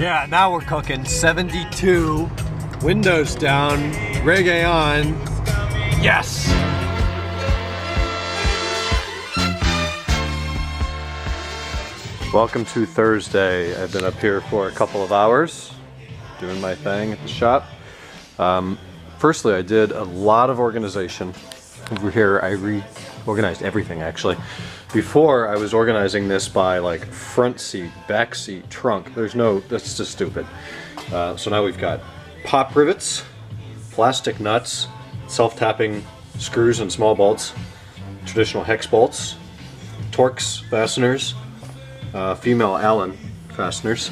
Yeah, now we're cooking. 72, windows down, reggae on. Yes! Welcome to Thursday. I've been up here for a couple of hours doing my thing at the shop. Firstly, I did a lot of organization. Over here, I reorganized everything actually. Before, I was organizing this by like front seat, back seat, trunk. That's just stupid. So now we've got pop rivets, plastic nuts, self-tapping screws and small bolts, traditional hex bolts, Torx fasteners, female Allen fasteners.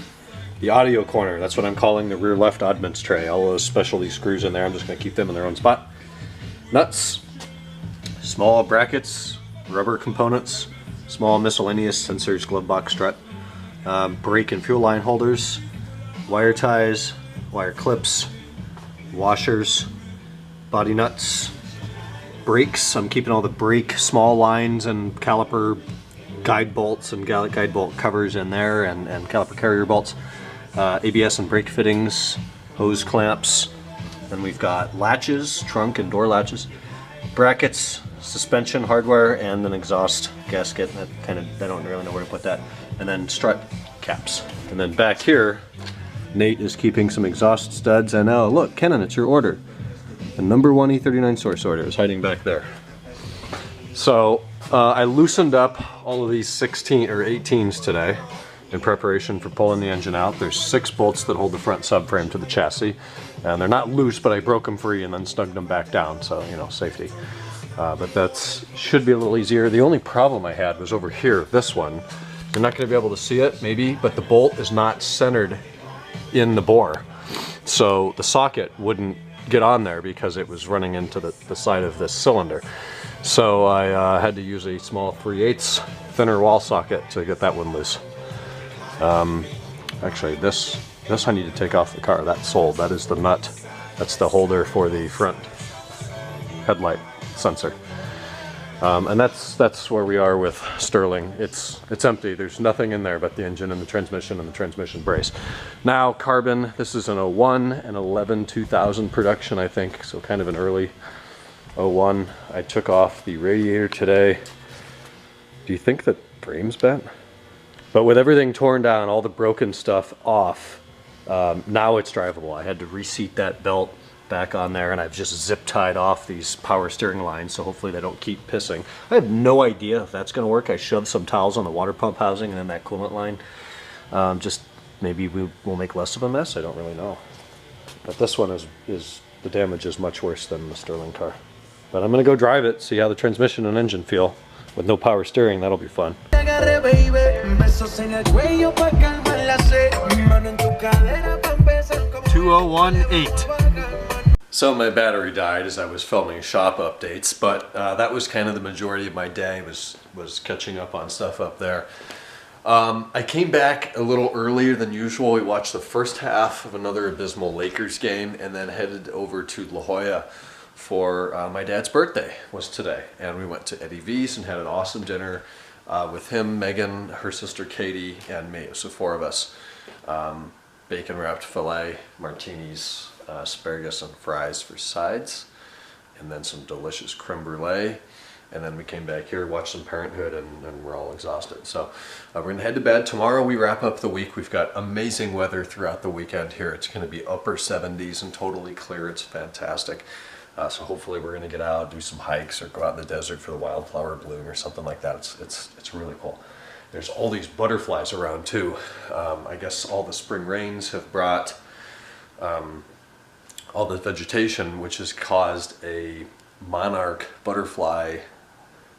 The audio corner, that's what I'm calling the rear left oddments tray. All those specialty screws in there, I'm just going to keep them in their own spot. Nuts, small brackets, rubber components, small miscellaneous sensors, glove box strut, brake and fuel line holders, wire ties, wire clips, washers, body nuts, brakes. I'm keeping all the brake small lines and caliper guide bolts and guide bolt covers in there, and caliper carrier bolts, ABS and brake fittings, hose clamps. Then we've got latches, trunk and door latches, brackets, suspension hardware, and an exhaust gasket. I don't really know where to put that. And then strut caps. And then back here, Nate is keeping some exhaust studs. And oh, look, Kenan, it's your order. The number 1 E39 source order is hiding back there. So I loosened up all of these 16 or 18s today in preparation for pulling the engine out. There's 6 bolts that hold the front subframe to the chassis, and they're not loose, but I broke them free and then snugged them back down, so you know, safety. But that should be a little easier. The only problem I had was over here, this one. You're not going to be able to see it, maybe, but the bolt is not centered in the bore. So the socket wouldn't get on there because it was running into the side of this cylinder. So I had to use a small 3/8 thinner wall socket to get that one loose. Actually, this I need to take off the car. That's sold. That is the nut. That's the holder for the front headlight sensor. And that's where we are with Sterling. It's empty. There's nothing in there but the engine and the transmission brace. Now carbon, this is an 01 and 11 2000 production, I think, so kind of an early 01. I took off the radiator today. Do you think that frame's bent? But with everything torn down, all the broken stuff off, now it's drivable. I had to reseat that belt back on there, and I've just zip tied off these power steering lines, so hopefully they don't keep pissing. I have no idea if that's going to work. I shoved some towels on the water pump housing and then that coolant line. Just maybe we'll make less of a mess. I don't really know. But this one is the damage is much worse than the Sterling car. But I'm going to go drive it, see how the transmission and engine feel. With no power steering, that'll be fun. 2018. So my battery died as I was filming shop updates, but that was kind of the majority of my day was catching up on stuff up there. I came back a little earlier than usual. We watched the first half of another abysmal Lakers game and then headed over to La Jolla for my dad's birthday was today. And we went to Eddie V's and had an awesome dinner with him, Megan, her sister Katie, and me. So 4 of us. Bacon wrapped filet, martinis, asparagus and fries for sides, and then some delicious creme brulee. And then we came back here, watched some Parenthood, and we're all exhausted. So we're gonna head to bed. Tomorrow we wrap up the week. We've got amazing weather throughout the weekend here. It's gonna be upper 70s and totally clear. It's fantastic. So hopefully we're gonna get out, do some hikes, or go out in the desert for the wildflower bloom or something like that. It's really cool. There's all these butterflies around too. I guess all the spring rains have brought all the vegetation, which has caused a monarch butterfly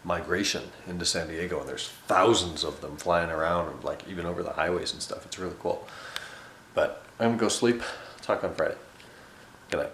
migration into San Diego, and there's thousands of them flying around, like even over the highways and stuff. It's really cool. But I'm gonna go sleep. Talk on Friday. Good night.